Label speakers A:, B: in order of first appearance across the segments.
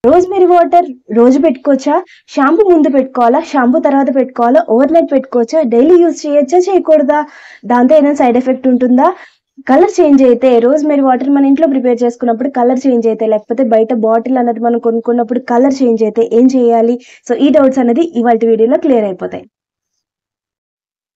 A: Rosemary water రోజు పెట్టుకోవచ్చా? Shampoo ముందు పెట్టుకోవాలా? షాంపూ తర్వాత పెట్టుకోవాలా? ఓవర్ నైట్ పెట్టుకోవచ్చా? డైలీ యూజ్ చేయొచ్చా? చేయకూడదా? దాంతో ఏమైనా సైడ్ ఎఫెక్ట్ ఉంటుందా? కలర్ చేంజ్ అయితే రోజ్‌మెరీ వాటర్ మన ఇంట్లో ప్రిపేర్ చేసుకున్నప్పుడు కలర్ చేంజ్ అయితే, లేకపోతే బయట బాటిల్ అనేది మనం కొనుక్కున్నప్పుడు కలర్ చేంజ్ అయితే ఏం చేయాలి? సో, ఈ డౌట్స్ అనేది ఇవాల్టి వీడియోలో క్లియర్ అయిపోతాయి.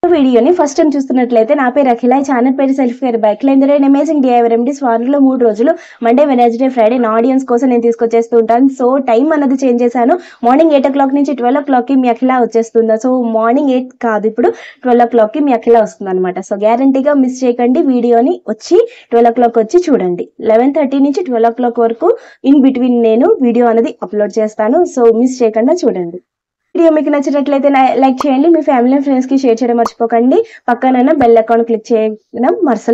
A: వీడియోని ఫస్ట్ టైం చూస్తున్నట్లయితే నా పేరు అఖిల, ఈ ఛానల్ పేరు సెల్ఫ్ కేర్ బై అఖిల. ఇందులో అమేజింగ్ DIY రెమెడీస్ వారంలో 3 రోజులు మండే, వెడ్నెస్డే, ఫ్రైడే నా ఆడియన్స్ కోసం నేను తీసుకొచ్చేస్తూ ఉంటాను. సో టైం అనేది చేంజ్ చేశాను. మార్నింగ్ 8 o'clock నుంచి 12 o'clockకి మీ అఖిల వచ్చేస్తుందా. సో మార్నింగ్ 8 కాదు, ఇప్పుడు 12 o'clockకి మీ అఖిల వస్తుంది అనమాట. సో గ్యారంటీగా మిస్ చేయకండి. వీడియోని వచ్చి 12 o'clock వచ్చి చూడండి. 11:30 నుంచి 12 o'clock వరకు ఇన్ బిట్వీన్ నేను వీడియో అనేది అప్లోడ్ చేస్తాను. సో మిస్ చేయకుండా చూడండి. వీడియో మీకు నచ్చినట్లయితే లైక్ చేయండి, మీ ఫ్యామిలీ అండ్ ఫ్రెండ్స్ కి షేర్ చేయడం మర్చిపోకండి. పక్కన బెల్ అకౌంట్ క్లిక్ చేయడం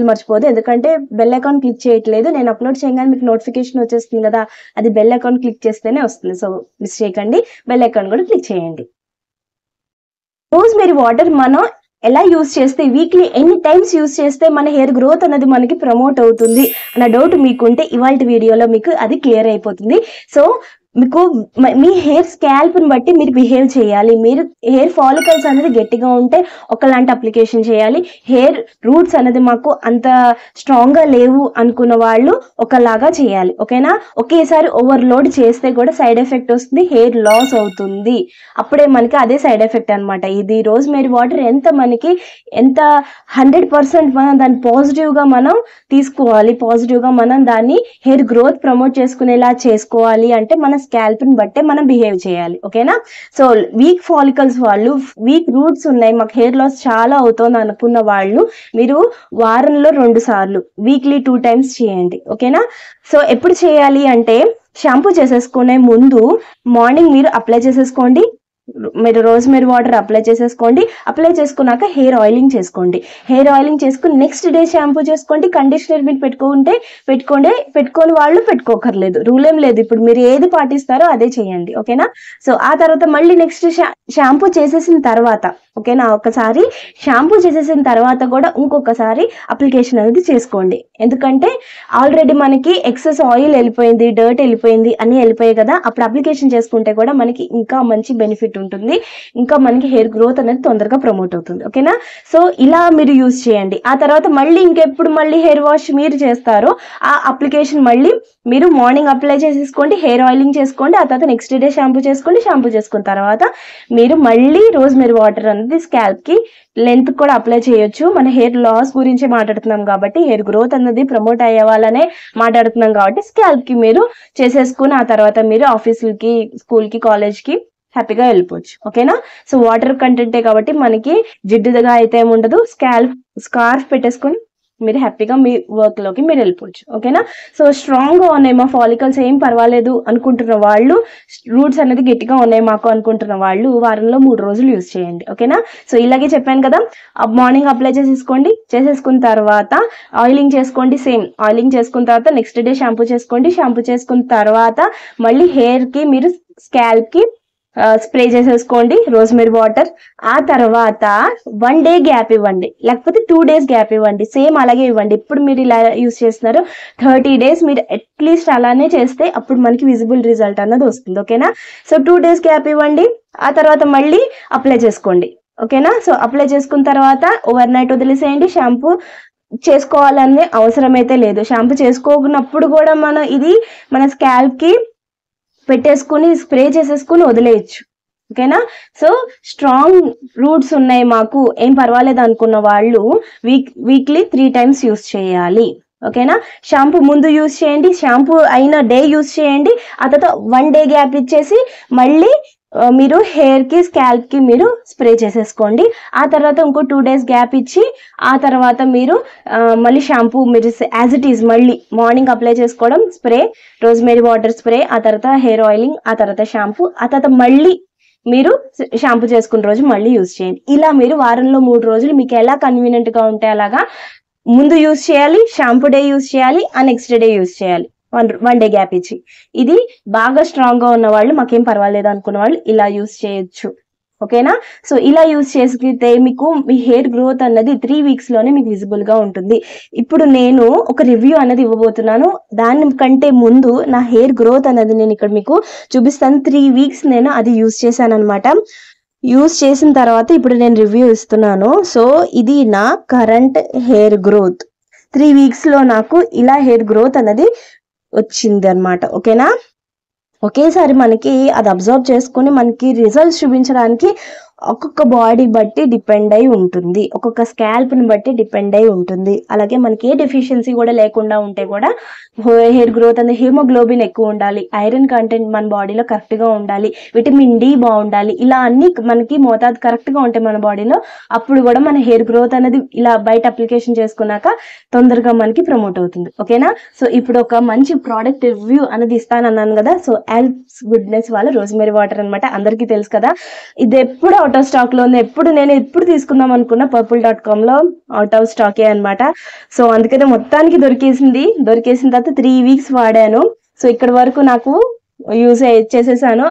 A: మర్చిపోదు, ఎందుకంటే బెల్ అకౌంట్ క్లిక్ చేయట్లేదు. నేను అప్లోడ్ చేయగానే మీకు నోటిఫికేషన్ వచ్చేస్తుంది కదా, అది బెల్ అకౌంట్ క్లిక్ చేస్తేనే వస్తుంది. సో మిస్ చేయకండి, బెల్ అకౌంట్ కూడా క్లిక్ చేయండి. రోజ్‌మెరీ వాటర్ మనం ఎలా యూజ్ చేస్తే, వీక్లీ ఎన్ని టైమ్స్ యూజ్ చేస్తే మన హెయిర్ గ్రోత్ అనేది మనకి ప్రమోట్ అవుతుంది అన్న డౌట్ మీకుంటే ఇవాల్టి వీడియోలో మీకు అది క్లియర్ అయిపోతుంది. సో మీకు మీ హెయిర్ స్కాల్ప్ని బట్టి మీరు బిహేవ్ చేయాలి. మీరు హెయిర్ ఫాలికల్స్ అనేది గట్టిగా ఉంటే ఒకలాంటి అప్లికేషన్ చేయాలి. హెయిర్ రూట్స్ అనేది మాకు అంత స్ట్రాంగ్గా లేవు అనుకున్న వాళ్ళు ఒకలాగా చేయాలి. ఓకేనా? ఒకేసారి ఓవర్లోడ్ చేస్తే కూడా సైడ్ ఎఫెక్ట్ వస్తుంది, హెయిర్ లాస్ అవుతుంది. అప్పుడే మనకి అదే సైడ్ ఎఫెక్ట్ అనమాట. ఇది రోజ్‌మెరీ వాటర్ ఎంత 100% మనం దాన్ని పాజిటివ్గా మనం తీసుకోవాలి. పాజిటివ్గా మనం దాన్ని హెయిర్ గ్రోత్ ప్రమోట్ చేసుకునేలా చేసుకోవాలి అంటే మన స్కాల్ప్ని బట్టే మనం బిహేవ్ చేయాలి. ఓకేనా? సో వీక్ ఫాలికల్స్ వాళ్ళు, వీక్ రూట్స్ ఉన్నాయి, మాకు హెయిర్ లాస్ చాలా అవుతుంది అనుకున్న వాళ్ళు మీరు వారంలో 2 సార్లు, వీక్లీ 2 times చేయండి. ఓకేనా? సో ఎప్పుడు చేయాలి అంటే, షాంపూ చేసేసుకునే ముందు మార్నింగ్ మీరు అప్లై చేసేసుకోండి. మీరు రోజ్‌మెరీ వాటర్ అప్లై చేసేసుకోండి. అప్లై చేసుకున్నాక హెయిర్ ఆయిలింగ్ చేసుకోండి. హెయిర్ ఆయిలింగ్ చేసుకుని నెక్స్ట్ డే షాంపూ చేసుకోండి. కండిషనర్ మీరు పెట్టుకోని వాళ్ళు పెట్టుకోకర్లేదు, రూల్ ఏం లేదు. ఇప్పుడు మీరు ఏది పాటిస్తారో అదే చేయండి. ఓకేనా? సో ఆ తర్వాత మళ్ళీ నెక్స్ట్ షాంపూ చేసేసిన తర్వాత, ఓకేనా, ఒకసారి షాంపూ చేసేసిన తర్వాత కూడా ఇంకొకసారి అప్లికేషన్ అనేది చేసుకోండి. ఎందుకంటే ఆల్రెడీ మనకి ఎక్సెస్ ఆయిల్ వెళ్ళిపోయింది, డర్ట్ వెళ్ళిపోయింది, అన్నీ వెళ్ళిపోయాయి కదా. అప్పుడు అప్లికేషన్ చేసుకుంటే కూడా మనకి ఇంకా మంచి బెనిఫిట్ ఉంటుంది, ఇంకా మనకి హెయిర్ గ్రోత్ అనేది తొందరగా ప్రమోట్ అవుతుంది. ఓకేనా? సో ఇలా మీరు యూజ్ చేయండి. ఆ తర్వాత మళ్ళీ ఇంకెప్పుడు మళ్ళీ హెయిర్ వాష్ మీరు చేస్తారో ఆ అప్లికేషన్ మళ్ళీ మీరు మార్నింగ్ అప్లై చేసేసుకోండి, హెయిర్ ఆయిలింగ్ చేసుకోండి. ఆ తర్వాత నెక్స్ట్ డే షాంపూ చేసుకోండి. షాంపూ చేసుకున్న తర్వాత మీరు మళ్ళీ రోజ్‌మెరీ వాటర్ అనేది స్కాల్ప్ కి లెంత్ కూడా అప్లై చేయొచ్చు. మన హెయిర్ లాస్ గురించి మాట్లాడుతున్నాం కాబట్టి, హెయిర్ గ్రోత్ అనేది ప్రమోట్ అయ్యే వాళ్ళనే మాట్లాడుతున్నాం కాబట్టి స్కాల్ప్ కి మీరు చేసేసుకుని ఆ తర్వాత మీరు ఆఫీసులకి, స్కూల్కి, కాలేజ్కి హ్యాపీగా వెళ్ళిపోవచ్చు. ఓకేనా? సో వాటర్ కంటెంటే కాబట్టి మనకి జిడ్డుగా అయితే ఏమి ఉండదు. స్కార్ఫ్ పెట్టేసుకొని మీరు హ్యాపీగా మీ వర్క్ లోకి మీరు వెళ్ళిపోవచ్చు. ఓకేనా? సో స్ట్రాంగ్ గా ఉన్నాయి మా ఫాలికల్స్, ఏం పర్వాలేదు అనుకుంటున్న వాళ్ళు, రూట్స్ అనేది గట్టిగా ఉన్నాయి మాకు అనుకుంటున్న వాళ్ళు వారంలో 3 రోజులు యూజ్ చేయండి. ఓకేనా? సో ఇలాగే చెప్పాను కదా, మార్నింగ్ అప్లై చేసేసుకోండి. చేసేసుకున్న తర్వాత ఆయిలింగ్ చేసుకోండి. సేమ్ ఆయిలింగ్ చేసుకున్న తర్వాత నెక్స్ట్ డే షాంపూ చేసుకోండి. షాంపూ చేసుకున్న తర్వాత మళ్ళీ హెయిర్ కి మీరు స్కాల్ప్ కి స్ప్రే చేసేసుకోండి రోజ్‌మెరీ వాటర్. ఆ తర్వాత 1 day గ్యాప్ ఇవ్వండి, లేకపోతే 2 days గ్యాప్ ఇవ్వండి. సేమ్ అలాగే ఇవ్వండి. ఇప్పుడు మీరు ఇలా యూజ్ చేస్తున్నారు, 30 days మీరు అట్లీస్ట్ అలానే చేస్తే అప్పుడు మనకి విజిబుల్ రిజల్ట్ అన్నది వస్తుంది. ఓకేనా? సో 2 days గ్యాప్ ఇవ్వండి. ఆ తర్వాత మళ్ళీ అప్లై చేసుకోండి. ఓకేనా? సో అప్లై చేసుకున్న తర్వాత ఓవర్ నైట్ వదిలేసేయండి. షాంపూ చేసుకోవాలనే అవసరం అయితే లేదు. షాంపూ చేసుకోకున్నప్పుడు కూడా మన స్కాల్ప్ కి పెట్టేసుకుని స్ప్రే చేసేసుకుని వదిలేయచ్చు. ఓకేనా? సో స్ట్రాంగ్ రూట్స్ ఉన్నాయి మాకు, ఏం పర్వాలేదు అనుకున్న వాళ్ళు వీక్లీ 3 times యూజ్ చేయాలి. ఓకేనా? షాంపూ ముందు యూజ్ చేయండి, షాంపూ అయిన డే యూజ్ చేయండి. ఆ తర్వాత 1 day గ్యాప్ ఇచ్చేసి మళ్ళీ మీరు హెయిర్ కి, స్కాల్ప్ కి మీరు స్ప్రే చేసేసుకోండి. ఆ తర్వాత ఇంకో 2 days గ్యాప్ ఇచ్చి ఆ తర్వాత మీరు మళ్ళీ షాంపూ మీరు యాజ్ ఇట్ ఈజ్ మళ్ళీ మార్నింగ్ అప్లై చేసుకోవడం, స్ప్రే, రోజ్‌మెరీ వాటర్ స్ప్రే, ఆ తర్వాత హెయిర్ ఆయిలింగ్, ఆ తర్వాత షాంపూ, ఆ తర్వాత మళ్ళీ మీరు షాంపూ చేసుకున్న రోజు మళ్ళీ యూజ్ చేయండి. ఇలా మీరు వారంలో 3 రోజులు మీకు ఎలా కన్వీనియంట్ గా ఉంటే అలాగా ముందు యూజ్ చేయాలి, షాంపూ డే యూజ్ చేయాలి, ఆ నెక్స్ట్ డే యూజ్ చేయాలి. 1 day గ్యాప్ ఇచ్చి. ఇది బాగా స్ట్రాంగ్ గా ఉన్న వాళ్ళు, మాకేం పర్వాలేదు అనుకున్న వాళ్ళు ఇలా యూజ్ చేయొచ్చు. ఓకేనా. సో ఇలా యూజ్ చేసుకుంటే మీకు మీ హెయిర్ గ్రోత్ అన్నది 3 వీక్స్ లోనే మీకు విజిబుల్ గా ఉంటుంది. ఇప్పుడు నేను ఒక రివ్యూ అనేది ఇవ్వబోతున్నాను. దానికంటే ముందు నా హెయిర్ గ్రోత్ అనేది నేను ఇక్కడ మీకు చూపిస్తాను. 3 వీక్స్ నేను అది యూజ్ చేశాను అనమాట. యూజ్ చేసిన తర్వాత ఇప్పుడు నేను రివ్యూ ఇస్తున్నాను. సో ఇది నా కరెంట్ హెయిర్ గ్రోత్. 3 వీక్స్ లో నాకు ఇలా హెయిర్ గ్రోత్ అనేది వచ్చింది అనమాట. ఓకేనా. ఒకేసారి మనకి అది అబ్జర్వ్ చేసుకుని మనకి రిజల్ట్స్ చూపించడానికి ఒక్కొక్క బాడీ బట్టి డిపెండ్ అయి ఉంటుంది, ఒక్కొక్క స్కాల్ప్ ని బట్టి డిపెండ్ అయి ఉంటుంది. అలాగే మనకి ఏ డెఫిషియన్సీ కూడా లేకుండా ఉంటే కూడా హెయిర్ గ్రోత్ అనేది హిమోగ్లోబిన్ ఎక్కువ ఉండాలి, ఐరన్ కంటెంట్ మన బాడీలో కరెక్ట్ గా ఉండాలి, విటమిన్ డి బాగుండాలి, ఇలా అన్ని మనకి మోతాదు కరెక్ట్ గా ఉంటాయి మన బాడీలో. అప్పుడు కూడా మన హెయిర్ గ్రోత్ అనేది ఇలా బయట అప్లికేషన్ చేసుకున్నాక తొందరగా మనకి ప్రమోట్ అవుతుంది. ఓకేనా. సో ఇప్పుడు ఒక మంచి ప్రోడక్ట్ రివ్యూ అనేది ఇస్తానన్నాను కదా. సో ఎల్ప్స్ గుడ్నెస్ వాళ్ళ రోజ్మెరీ వాటర్ అనమాట. అందరికీ తెలుసు కదా, ఇది ఎప్పుడు అవుట్ ఆఫ్ స్టాక్ లో ఉంది. నేను ఎప్పుడు తీసుకుందాం అనుకున్నా purple.com లో అవుట్ ఆఫ్ స్టాకే అనమాట. సో అందుకనే మొత్తానికి దొరికేసిన తర్వాత 3 వీక్స్ వాడాను. సో ఇక్కడ వరకు నాకు యూజ్ చేసేసాను.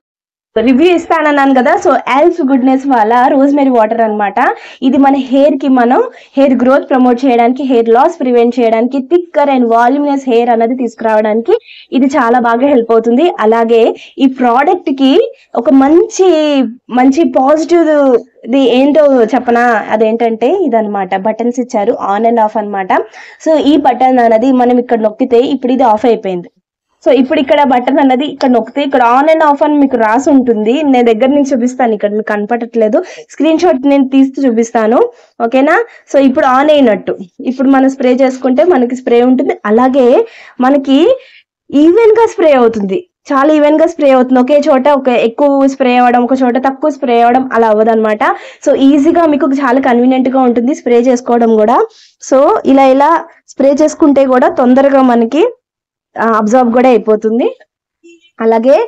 A: రివ్యూ ఇస్తానన్నాను కదా. సో ఎల్ప్స్ గుడ్నెస్ వాళ్ళ రోజ్మెరీ వాటర్ అనమాట. ఇది మన హెయిర్ కి మనం హెయిర్ గ్రోత్ ప్రమోట్ చేయడానికి, హెయిర్ లాస్ ప్రివెంట్ చేయడానికి, థిక్కర్ అండ్ వాల్యూమినస్ హెయిర్ అనేది తీసుకురావడానికి ఇది చాలా బాగా హెల్ప్ అవుతుంది. అలాగే ఈ ప్రోడక్ట్ కి ఒక మంచి పాజిటివ్ ఇది ఏంటో చెప్పనా, అదేంటంటే ఇదనమాట, బటన్స్ ఇచ్చారు ఆన్ అండ్ ఆఫ్ అనమాట. సో ఈ బటన్ అనేది మనం ఇక్కడ నొక్కితే ఇప్పుడు ఇది ఆఫ్ అయిపోయింది. సో ఇప్పుడు ఇక్కడ బటన్ అన్నది ఇక్కడ నొక్కితే ఇక్కడ ఆన్ అండ్ ఆఫ్ అని మీకు రాసి ఉంటుంది. నేను దగ్గర నుంచి చూపిస్తాను, ఇక్కడ మీకు కనపడట్లేదు, స్క్రీన్ షాట్ నేను తీస్తూ చూపిస్తాను. ఓకేనా. సో ఇప్పుడు ఆన్ అయినట్టు. ఇప్పుడు మనం స్ప్రే చేసుకుంటే మనకి స్ప్రే ఉంటుంది. అలాగే మనకి ఈవెన్ గా స్ప్రే అవుతుంది, చాలా ఈవెన్ గా స్ప్రే అవుతుంది. ఒకే చోట ఎక్కువ స్ప్రే అవ్వడం, ఒక చోట తక్కువ స్ప్రే అవ్వడం అలా అవ్వదు అనమాట. సో ఈజీగా మీకు చాలా కన్వీనియంట్ గా ఉంటుంది స్ప్రే చేసుకోవడం కూడా. సో ఇలా స్ప్రే చేసుకుంటే కూడా తొందరగా మనకి అబ్జర్వ్ కూడా అయిపోతుంది. అలాగే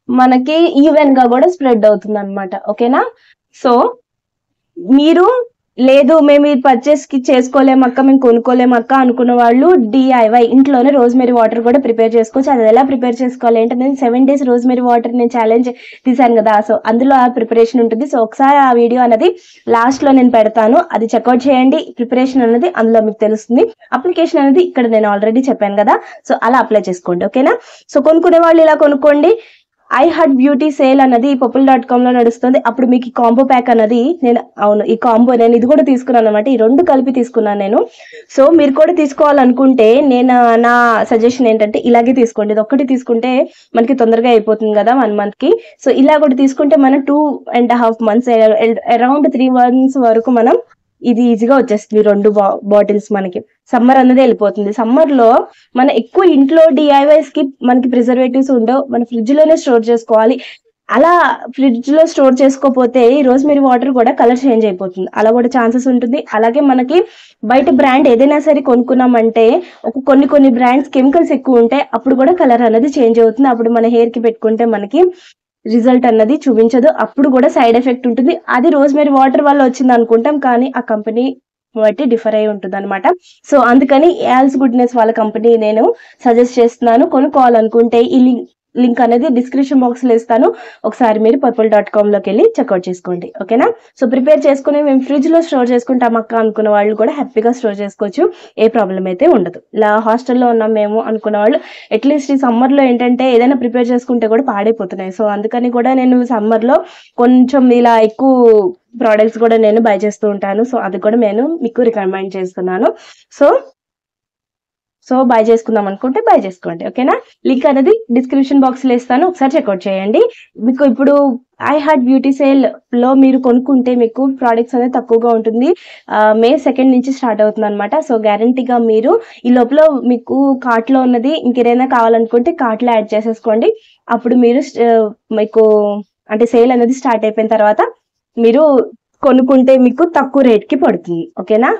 A: మనకి ఈవెన్ గా కూడా స్ప్రెడ్ అవుతుంది అనమాట. ఓకేనా. సో మీరు లేదు మేము ఇది పర్చేస్ చేసుకోలేమక్క, మేము కొనుక్కోలేమక్క అనుకున్న వాళ్ళు డిఐవై ఇంట్లోనే రోజ్మెరీ వాటర్ కూడా ప్రిపేర్ చేసుకోవచ్చు. అది ఎలా ప్రిపేర్ చేసుకోవాలి అంటే, నేను 7 days రోజ్మెరీ వాటర్ నేను ఛాలెంజ్ తీసాను కదా. సో అందులో ఆ ప్రిపరేషన్ ఉంటుంది. సో ఒకసారి ఆ వీడియో అనేది లాస్ట్ లో నేను పెడతాను, అది చెక్అవుట్ చేయండి. ప్రిపరేషన్ అనేది అందులో మీకు తెలుస్తుంది. అప్లికేషన్ అనేది ఇక్కడ నేను ఆల్రెడీ చెప్పాను కదా. సో అలా అప్లై చేసుకోండి. ఓకేనా. సో కొనుక్కునే వాళ్ళు ఇలా కొనుక్కోండి. ఐ హార్ట్ బ్యూటీ సేల్ అన్నది purple.com లో నడుస్తుంది. అప్పుడు మీకు ఈ కాంబో ప్యాక్ అన్నది ఈ కాంబో నేను ఇది కూడా తీసుకున్నాను అనమాట. ఈ 2 కలిపి తీసుకున్నాను నేను. సో మీరు కూడా తీసుకోవాలనుకుంటే నా సజెషన్ ఏంటంటే ఇలాగే తీసుకోండి. ఇది ఒక్కటి తీసుకుంటే మనకి తొందరగా అయిపోతుంది కదా 1 month కి. సో ఇలా కూడా తీసుకుంటే మనం 2.5 months అరౌండ్ 3 months వరకు మనం ఇది ఈజీగా వచ్చేస్తుంది. 2 బాటిల్స్ మనకి సమ్మర్ అనేది వెళ్ళిపోతుంది. సమ్మర్ లో మన ఎక్కువ ఇంట్లో డిఐవైస్ కి మనకి ప్రిజర్వేటివ్స్ ఉండవు, మన ఫ్రిడ్జ్ లోనే స్టోర్ చేసుకోవాలి. అలా ఫ్రిడ్జ్ లో స్టోర్ చేసుకోకపోతే ఈ రోజ్మెరీ వాటర్ కూడా కలర్ చేంజ్ అయిపోతుంది, అలా కూడా ఛాన్సెస్ ఉంటుంది. అలాగే మనకి బయట బ్రాండ్ ఏదైనా సరే కొనుక్కున్నామంటే కొన్ని బ్రాండ్స్ కెమికల్స్ ఎక్కువ ఉంటాయి, అప్పుడు కూడా కలర్ అనేది చేంజ్ అవుతుంది. అప్పుడు మన హెయిర్ కి పెట్టుకుంటే మనకి రిజల్ట్ అన్నది చూపించదు, అప్పుడు కూడా సైడ్ ఎఫెక్ట్ ఉంటుంది. అది రోజ్మెరీ వాటర్ వల్ల వచ్చింది అనుకుంటాం, కానీ ఆ కంపెనీ బట్టి డిఫర్ అయి ఉంటుంది అనమాట. సో అందుకని ఎల్ప్స్ గుడ్నెస్ వాళ్ళ కంపెనీ నేను సజెస్ట్ చేస్తున్నాను. కొనుక్కోవాలనుకుంటే ఈ లింక్ అనేది డిస్క్రిప్షన్ బాక్స్ లో ఇస్తాను. ఒకసారి మీరు purple.com లోకి వెళ్ళి చెక్అవుట్ చేసుకోండి. ఓకేనా. సో ప్రిపేర్ చేసుకుని మేము ఫ్రిడ్జ్ లో స్టోర్ చేసుకుంటాం అక్క అనుకున్న వాళ్ళు కూడా హ్యాపీగా స్టోర్ చేసుకోవచ్చు, ఏ ప్రాబ్లం అయితే ఉండదు. ఇలా హాస్టల్లో ఉన్నాం మేము అనుకున్న వాళ్ళు అట్లీస్ట్ ఈ సమ్మర్ లో ఏంటంటే ఏదైనా ప్రిపేర్ చేసుకుంటే కూడా పాడైపోతున్నాయి. సో అందుకని కూడా నేను సమ్మర్ లో కొంచెం ఇలా ఎక్కువ ప్రోడక్ట్స్ కూడా నేను బై చేస్తూ ఉంటాను. సో అది కూడా నేను మీకు రికమెండ్ చేస్తున్నాను. సో బై చేసుకుందాం అనుకుంటే బై చేసుకోండి. ఓకేనా. లింక్ అనేది డిస్క్రిప్షన్ బాక్స్ లో ఇస్తాను, ఒకసారి చెక్అవుట్ చేయండి. మీకు ఇప్పుడు ఐ హార్ట్ బ్యూటీ సేల్ లో మీరు కొనుక్కుంటే మీకు ప్రోడక్ట్స్ అనేది తక్కువగా ఉంటుంది. May 2 నుంచి స్టార్ట్ అవుతుంది అనమాట. సో గ్యారంటీగా మీరు ఈ లోపల మీకు కార్ట్ లో ఉన్నది ఇంకేదైనా కావాలనుకుంటే కార్ట్ లో యాడ్ చేసేసుకోండి. అప్పుడు మీరు మీకు అంటే సేల్ అనేది స్టార్ట్ అయిపోయిన తర్వాత మీరు కొనుక్కుంటే మీకు తక్కువ రేట్ కి పడుతుంది. ఓకేనా.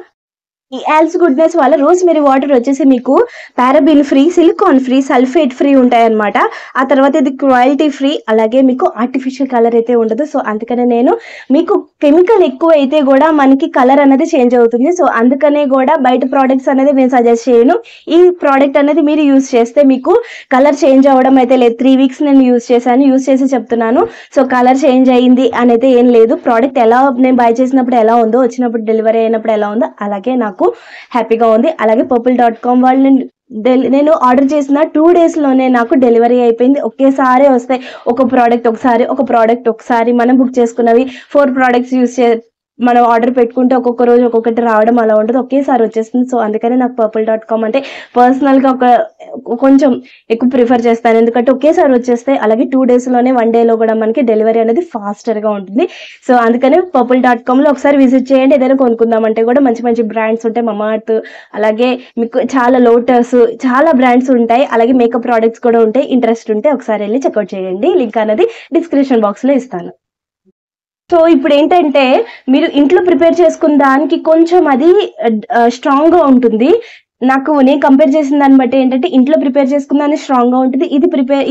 A: ఈ ఆల్స్ గుడ్నెస్ వల్ల రోజ్మెరీ వాటర్ వచ్చేసి మీకు paraben free, silicon free, sulphate free ఉంటాయి అనమాట. ఆ తర్వాత ఇది క్వాలిటీ ఫ్రీ, అలాగే మీకు ఆర్టిఫిషియల్ కలర్ అయితే ఉండదు. సో అందుకనే నేను మీకు కెమికల్ ఎక్కువ అయితే కూడా మనకి కలర్ అనేది చేంజ్ అవుతుంది. సో అందుకనే కూడా బయట ప్రోడక్ట్స్ అనేది నేను సజెస్ట్ చేయను. ఈ ప్రోడక్ట్ అనేది మీరు యూస్ చేస్తే మీకు కలర్ చేంజ్ అవ్వడం అయితే లేదు. 3 weeks నేను యూస్ చేసి చెప్తున్నాను. సో కలర్ చేంజ్ అయ్యింది అని అయితే ఏం లేదు. ప్రోడక్ట్ ఎలా నేను బై చేసినప్పుడు ఎలా ఉందో, వచ్చినప్పుడు డెలివరీ అయినప్పుడు ఎలా ఉందో అలాగే నాకు హ్యాపీగా ఉంది. అలాగే purple.com వాళ్ళు నేను ఆర్డర్ చేసిన 2 days లోనే నాకు డెలివరీ అయిపోయింది. ఒకేసారి వస్తాయి. ఒక ప్రోడక్ట్ ఒకసారి మనం బుక్ చేసుకున్నవి 4 products మనం ఆర్డర్ పెట్టుకుంటే ఒక్కొక్క రోజు ఒక్కొక్కటి రావడం అలా ఉంటుంది. ఒకేసారి వచ్చేస్తుంది. సో అందుకని నాకు purple.com అంటే పర్సనల్గా కొంచెం ఎక్కువ ప్రిఫర్ చేస్తాను. ఎందుకంటే ఒకేసారి వచ్చేస్తే, అలాగే 2 days లోనే 1 day లో కూడా మనకి డెలివరీ అనేది ఫాస్టర్గా ఉంటుంది. సో అందుకని purple.com లో ఒకసారి విజిట్ చేయండి. ఏదైనా కొనుక్కుందామంటే కూడా మంచి మంచి బ్రాండ్స్ ఉంటాయి. మమాఅర్త్, అలాగే మీకు చాలా లోటస్, చాలా బ్రాండ్స్ ఉంటాయి. అలాగే మేకప్ ప్రోడక్ట్స్ కూడా ఉంటాయి. ఇంట్రెస్ట్ ఉంటే ఒకసారి వెళ్ళి చెక్అవుట్ చేయండి. లింక్ అనేది డిస్క్రిప్షన్ బాక్స్లో ఇస్తాను. సో ఇప్పుడు ఏంటంటే మీరు ఇంట్లో ప్రిపేర్ చేసుకున్న దానికి కొంచెం అది స్ట్రాంగ్గా ఉంటుంది. నేను కంపేర్ చేసిన దాన్ని బట్టి ఏంటంటే ఇంట్లో ప్రిపేర్ చేసుకున్న దాన్ని స్ట్రాంగ్గా ఉంటుంది.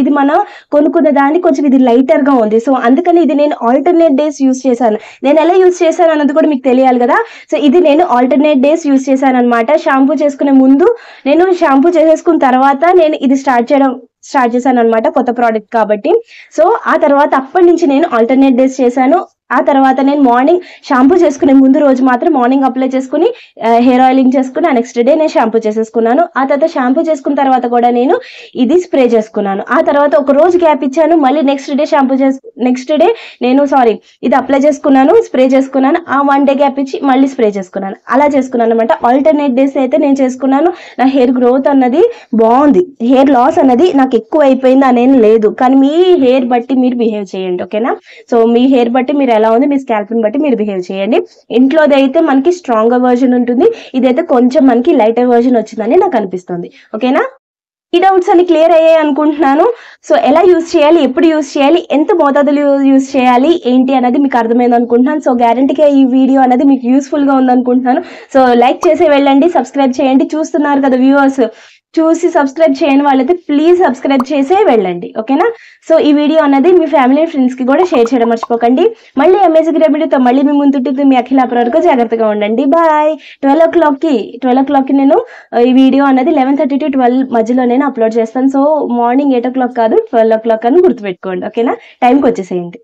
A: ఇది మనం కొనుక్కున్న దాన్ని కొంచెం ఇది లైటర్గా ఉంది. సో అందుకని ఇది నేను ఆల్టర్నేట్ డేస్ యూస్ చేశాను. నేను ఎలా యూస్ చేశాను అన్నది కూడా మీకు తెలియాలి కదా. సో ఇది నేను ఆల్టర్నేట్ డేస్ యూస్ చేశాను అనమాట. షాంపూ చేసుకునే ముందు నేను షాంపూ చేసేసుకున్న తర్వాత నేను ఇది స్టార్ట్ చేశాను అనమాట, కొత్త ప్రోడక్ట్ కాబట్టి. సో ఆ తర్వాత అప్పటి నుంచి నేను ఆల్టర్నేట్ డేస్ చేశాను. ఆ తర్వాత నేను మార్నింగ్ షాంపూ చేసుకునే ముందు రోజు మాత్రం మార్నింగ్ అప్లై చేసుకుని హెయిర్ ఆయిలింగ్ చేసుకుని ఆ నెక్స్ట్ డే నేను షాంపూ చేసేసుకున్నాను. ఆ తర్వాత షాంపూ చేసుకున్న తర్వాత కూడా నేను ఇది స్ప్రే చేసుకున్నాను. ఆ తర్వాత ఒక రోజు గ్యాప్ ఇచ్చాను. మళ్ళీ నెక్స్ట్ డే ఇది అప్లై చేసుకున్నాను, స్ప్రే చేసుకున్నాను. ఆ 1 day గ్యాప్ ఇచ్చి మళ్ళీ స్ప్రే చేసుకున్నాను. అలా చేసుకున్నాను అనమాట. ఆల్టర్నేట్ డేస్ అయితే నేను చేసుకున్నాను. నా హెయిర్ గ్రోత్ అన్నది బాగుంది. హెయిర్ లాస్ అన్నది నాకు ఎక్కువ అయిపోయింది అనేం లేదు. కానీ మీ హెయిర్ బట్టి మీరు బిహేవ్ చేయండి, ఓకేనా. సో మీ హెయిర్ బట్టి మీరు ఎలా ఉంది, మీ స్కాల్ప్ని బట్టి మీరు బిహేవ్ చేయండి. ఇంట్లోది అయితే మనకి స్ట్రాంగర్ వర్జన్ ఉంటుంది. ఇదైతే కొంచెం మనకి లైటర్ వర్జన్ వచ్చిందని నాకు అనిపిస్తుంది, ఓకేనా. ఈ డౌట్స్ అన్ని క్లియర్ అయ్యాయి అనుకుంటున్నాను. సో ఎలా యూస్ చేయాలి, ఎప్పుడు యూస్ చేయాలి, ఎంత మోతాదులో యూస్ చేయాలి ఏంటి అనేది మీకు అర్థమైంది అనుకుంటున్నాను. సో గ్యారంటీగా ఈ వీడియో అనేది మీకు యూస్ఫుల్గా ఉంది అనుకుంటున్నాను. సో లైక్ చేసి వెళ్ళండి, సబ్స్క్రైబ్ చేయండి. చూస్తున్నారు కదా వ్యూవర్స్, చూసి సబ్స్క్రైబ్ చేయని వాళ్ళైతే ప్లీజ్ సబ్స్క్రైబ్ చేసే వెళ్ళండి, ఓకేనా. సో ఈ వీడియో అనేది మీ ఫ్యామిలీ ఫ్రెండ్స్కి కూడా షేర్ చేయడం మర్చిపోకండి. మళ్ళీ అమేజింగ్ రెమెడీతో మళ్ళీ మీ ముందుంటుంది. మీ అఖిల అప్పటి వరకు జాగ్రత్తగా ఉండండి. బాయ్. 12 o'clockకి నేను ఈ వీడియో అనేది 11:30 to 12 మధ్యలో నేను అప్లోడ్ చేస్తాను. సో మార్నింగ్ 8 o'clock కాదు, 12 o'clock అని గుర్తుపెట్టుకోండి, ఓకేనా. టైంకి వచ్చేసేయండి.